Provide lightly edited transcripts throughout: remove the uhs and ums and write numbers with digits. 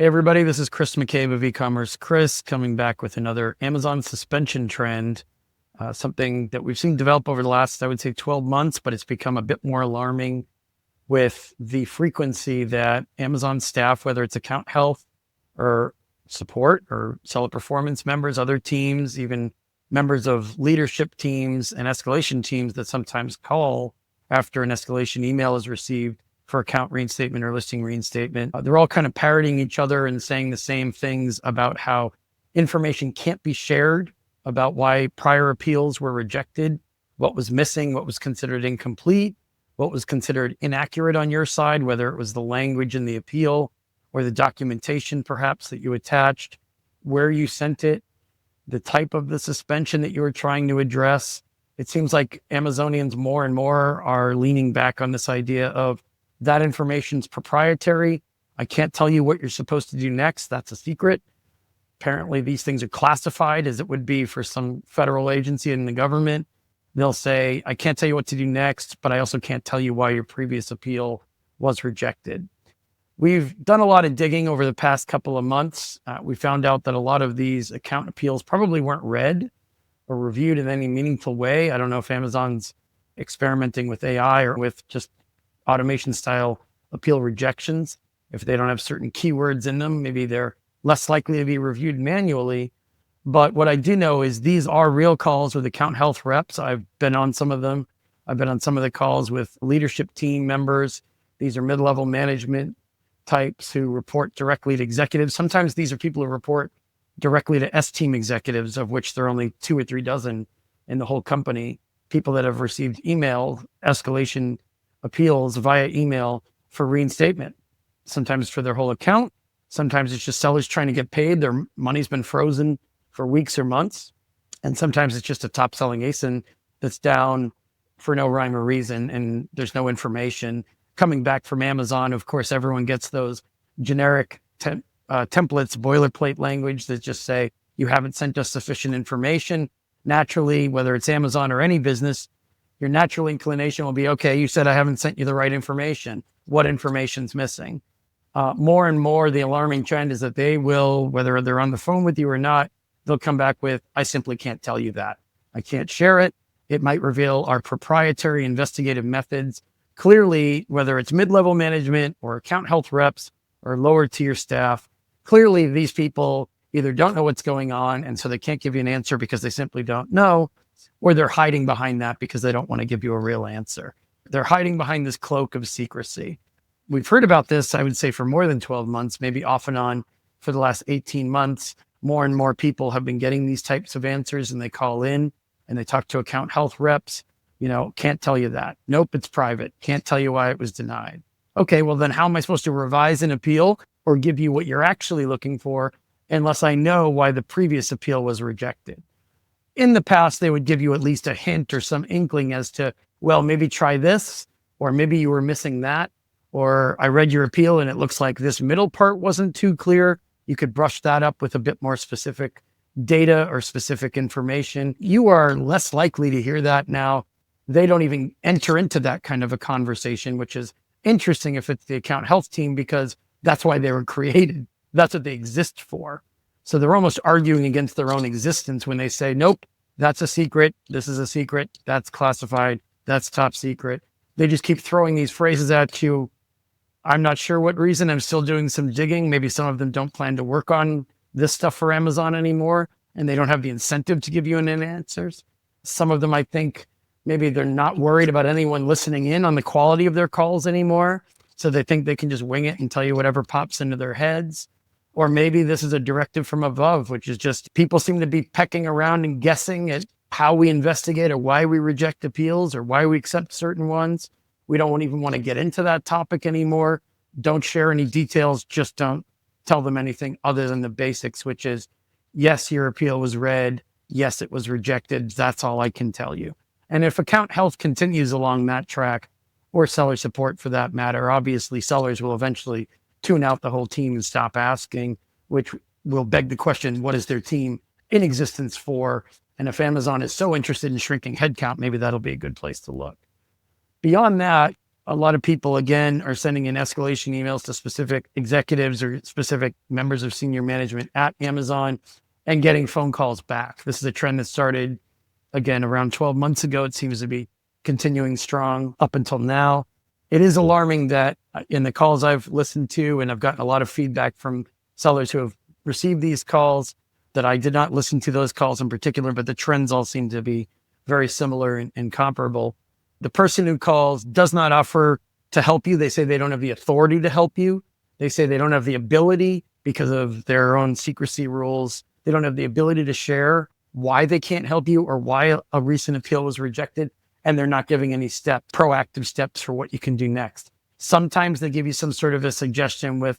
Hey everybody, this is Chris McCabe of e-commerce. Chris coming back with another Amazon suspension trend, something that we've seen develop over the last, I would say 12 months, but it's become a bit more alarming with the frequency that Amazon staff, whether it's account health or support or seller performance members, other teams, even members of leadership teams and escalation teams that sometimes call after an escalation email is received for account reinstatement or listing reinstatement. They're all kind of parroting each other and saying the same things about how information can't be shared, about why prior appeals were rejected, what was missing, what was considered incomplete, what was considered inaccurate on your side, whether it was the language in the appeal or the documentation perhaps that you attached, where you sent it, the type of the suspension that you were trying to address. It seems like Amazonians more and more are leaning back on this idea of that information's proprietary. I can't tell you what you're supposed to do next. That's a secret. Apparently, these things are classified as it would be for some federal agency in the government. They'll say, I can't tell you what to do next, but I also can't tell you why your previous appeal was rejected. We've done a lot of digging over the past couple of months. We found out that a lot of these account appeals probably weren't read or reviewed in any meaningful way. I don't know if Amazon's experimenting with AI or with just automation style appeal rejections. If they don't have certain keywords in them, maybe they're less likely to be reviewed manually. But what I do know is these are real calls with account health reps. I've been on some of them. I've been on some of the calls with leadership team members. These are mid-level management types who report directly to executives. Sometimes these are people who report directly to S-team executives, of which there are only 2 or 3 dozen in the whole company. People that have received email escalation appeals via email for reinstatement, sometimes for their whole account. Sometimes it's just sellers trying to get paid. Their money's been frozen for weeks or months. And sometimes it's just a top selling ASIN that's down for no rhyme or reason and there's no information coming back from Amazon. Of course, everyone gets those generic templates, boilerplate language that just say, you haven't sent us sufficient information. Naturally, whether it's Amazon or any business, your natural inclination will be, okay, you said I haven't sent you the right information. What information's missing? More and more, the alarming trend is that they will, whether they're on the phone with you or not, they'll come back with, I simply can't tell you that. I can't share it. It might reveal our proprietary investigative methods. Clearly, whether it's mid-level management or account health reps or lower tier staff, clearly these people either don't know what's going on and so they can't give you an answer because they simply don't know, or they're hiding behind that because they don't want to give you a real answer. They're hiding behind this cloak of secrecy. We've heard about this, I would say, for more than 12 months, maybe off and on for the last 18 months. More and more people have been getting these types of answers and they call in and they talk to account health reps. Can't tell you that. Nope, it's private. Can't tell you why it was denied. Okay, well then how am I supposed to revise an appeal or give you what you're actually looking for unless I know why the previous appeal was rejected? In the past, they would give you at least a hint or some inkling as to, well, maybe try this, or maybe you were missing that, or I read your appeal and it looks like this middle part wasn't too clear. You could brush that up with a bit more specific data or specific information. You are less likely to hear that now. They don't even enter into that kind of a conversation, which is interesting if it's the account health team, because that's why they were created. That's what they exist for. So they're almost arguing against their own existence when they say, nope, that's a secret. This is a secret. That's classified. That's top secret. They just keep throwing these phrases at you. I'm not sure what reason. I'm still doing some digging. Maybe some of them don't plan to work on this stuff for Amazon anymore, and they don't have the incentive to give you any answers. Some of them, I think, maybe they're not worried about anyone listening in on the quality of their calls anymore. So they think they can just wing it and tell you whatever pops into their heads. Or maybe this is a directive from above, which is just people seem to be pecking around and guessing at how we investigate or why we reject appeals or why we accept certain ones. We don't even want to get into that topic anymore. Don't share any details. Just don't tell them anything other than the basics, which is, yes, your appeal was read. Yes, it was rejected. That's all I can tell you. And if account health continues along that track, or seller support for that matter, obviously sellers will eventually tune out the whole team and stop asking, which will beg the question, what is their team in existence for? And if Amazon is so interested in shrinking headcount, maybe that'll be a good place to look. Beyond that, A lot of people, again, are sending in escalation emails to specific executives or specific members of senior management at Amazon and getting phone calls back. This is a trend that started, again, around 12 months ago. It seems to be continuing strong up until now. It is alarming that in the calls I've listened to, and I've gotten a lot of feedback from sellers who have received these calls, that I did not listen to those calls in particular, but the trends all seem to be very similar and comparable. The person who calls does not offer to help you. They say they don't have the authority to help you. They say they don't have the ability because of their own secrecy rules. They don't have the ability to share why they can't help you or why a recent appeal was rejected. And they're not giving any proactive steps for what you can do next. Sometimes they give you some sort of a suggestion with,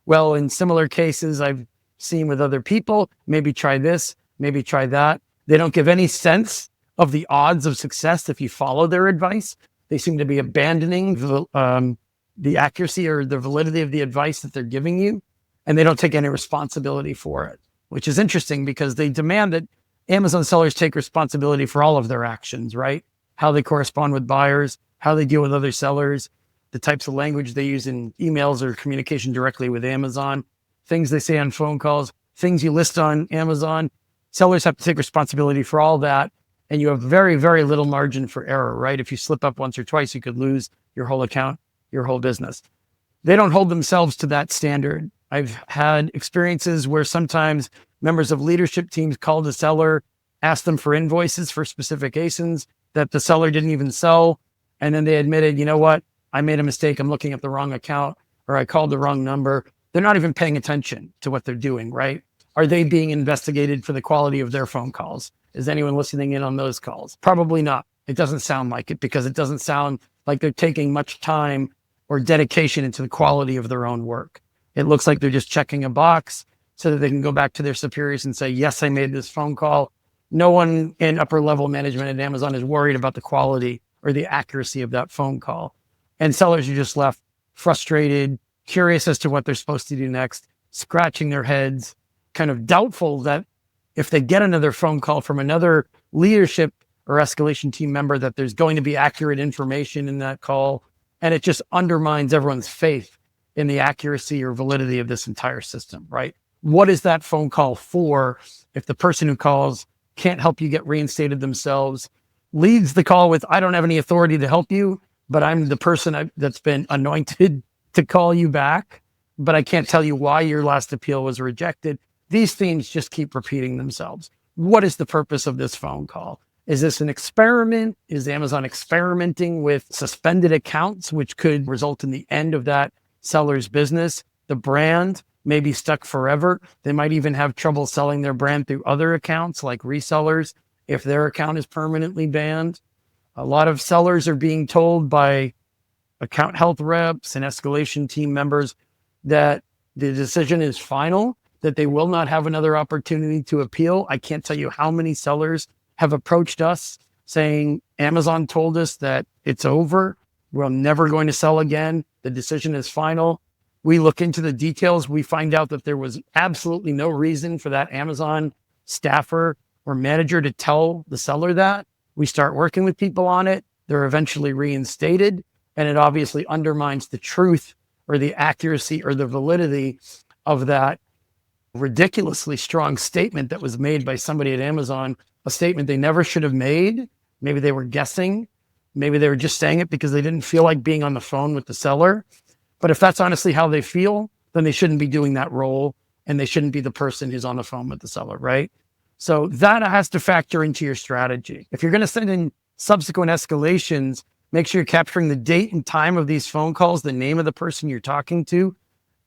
well, in similar cases I've seen with other people, maybe try this, maybe try that. They don't give any sense of the odds of success if you follow their advice. They seem to be abandoning the accuracy or the validity of the advice that they're giving you, and they don't take any responsibility for it, which is interesting because they demand that Amazon sellers take responsibility for all of their actions, right? How they correspond with buyers, how they deal with other sellers, the types of language they use in emails or communication directly with Amazon, things they say on phone calls, things you list on Amazon. Sellers have to take responsibility for all that. And you have very, very little margin for error, right? If you slip up once or twice, you could lose your whole account, your whole business. They don't hold themselves to that standard. I've had experiences where sometimes members of leadership teams called the seller, asked them for invoices for specific ASINs that the seller didn't even sell. And then they admitted, you know what? I made a mistake. I'm looking at the wrong account, or I called the wrong number. They're not even paying attention to what they're doing, right? Are they being investigated for the quality of their phone calls? Is anyone listening in on those calls? Probably not. It doesn't sound like it because it doesn't sound like they're taking much time or dedication into the quality of their own work. It looks like they're just checking a box so that they can go back to their superiors and say, yes, I made this phone call. No one in upper level management at Amazon is worried about the quality or the accuracy of that phone call. And sellers are just left frustrated, curious as to what they're supposed to do next, scratching their heads, kind of doubtful that if they get another phone call from another leadership or escalation team member, that there's going to be accurate information in that call. And it just undermines everyone's faith in the accuracy or validity of this entire system, right? What is that phone call for if the person who calls can't help you get reinstated themselves, leads the call with, I don't have any authority to help you, but I'm the person that's been anointed to call you back, but I can't tell you why your last appeal was rejected. These themes just keep repeating themselves. What is the purpose of this phone call? Is this an experiment? Is Amazon experimenting with suspended accounts, which could result in the end of that seller's business? The brand may be stuck forever. They might even have trouble selling their brand through other accounts like resellers if their account is permanently banned. A lot of sellers are being told by account health reps and escalation team members that the decision is final, that they will not have another opportunity to appeal. I can't tell you how many sellers have approached us saying, Amazon told us that it's over. We're never going to sell again. The decision is final. We look into the details. We find out that there was absolutely no reason for that Amazon staffer or manager to tell the seller that. We start working with people on it. They're eventually reinstated. And it obviously undermines the truth or the accuracy or the validity of that ridiculously strong statement that was made by somebody at Amazon, a statement they never should have made. Maybe they were guessing. Maybe they were just saying it because they didn't feel like being on the phone with the seller. But if that's honestly how they feel, then they shouldn't be doing that role and they shouldn't be the person who's on the phone with the seller, right? So that has to factor into your strategy. If you're going to send in subsequent escalations, make sure you're capturing the date and time of these phone calls, the name of the person you're talking to.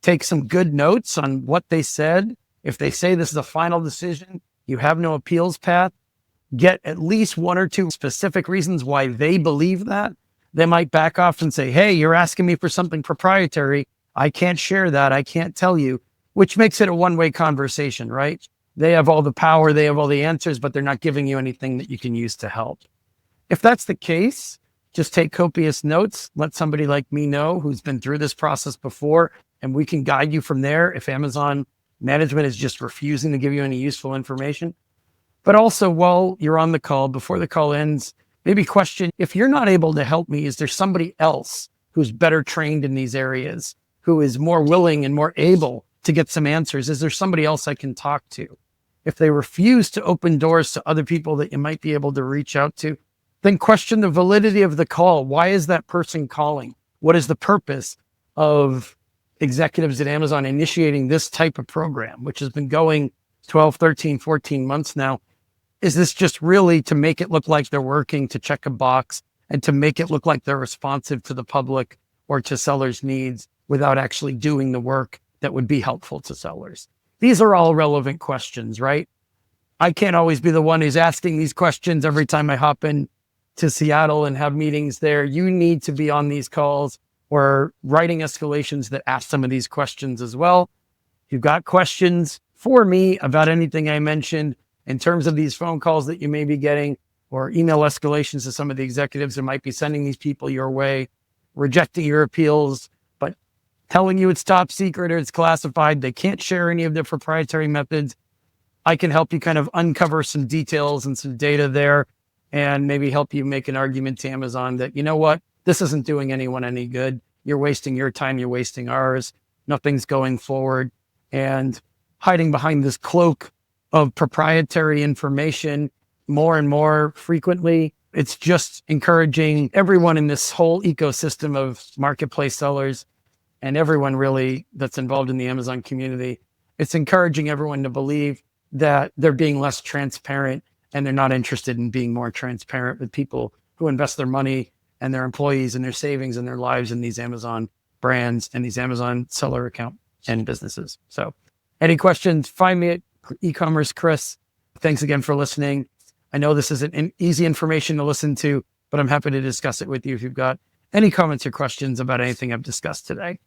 Take some good notes on what they said. If they say this is a final decision, you have no appeals path, get at least one or two specific reasons why they believe that. They might back off and say, hey, you're asking me for something proprietary. I can't share that. I can't tell you, which makes it a one-way conversation, right? They have all the power. They have all the answers, but they're not giving you anything that you can use to help. If that's the case, just take copious notes. Let somebody like me know who's been through this process before, and we can guide you from there if Amazon management is just refusing to give you any useful information. But also, while you're on the call, before the call ends, maybe question, if you're not able to help me, is there somebody else who's better trained in these areas, who is more willing and more able to get some answers? Is there somebody else I can talk to? If they refuse to open doors to other people that you might be able to reach out to, then question the validity of the call. Why is that person calling? What is the purpose of executives at Amazon initiating this type of program, which has been going 12, 13, 14 months now? Is this just really to make it look like they're working to check a box and to make it look like they're responsive to the public or to sellers' needs without actually doing the work that would be helpful to sellers? These are all relevant questions, right? I can't always be the one who's asking these questions every time I hop in to Seattle and have meetings there. You need to be on these calls or writing escalations that ask some of these questions as well. If you've got questions for me about anything I mentioned in terms of these phone calls that you may be getting or email escalations to some of the executives that might be sending these people your way, rejecting your appeals, but telling you it's top secret or it's classified, they can't share any of their proprietary methods, I can help you kind of uncover some details and some data there and maybe help you make an argument to Amazon that, you know what, this isn't doing anyone any good. You're wasting your time, you're wasting ours. Nothing's going forward. And hiding behind this cloak of proprietary information more and more frequently, it's just encouraging everyone in this whole ecosystem of marketplace sellers and everyone really that's involved in the Amazon community. It's encouraging everyone to believe that they're being less transparent and they're not interested in being more transparent with people who invest their money and their employees and their savings and their lives in these Amazon brands and these Amazon seller account and businesses. So any questions, find me at e-commerce Chris. Thanks again for listening. I know this isn't an easy information to listen to, but I'm happy to discuss it with you if you've got any comments or questions about anything I've discussed today.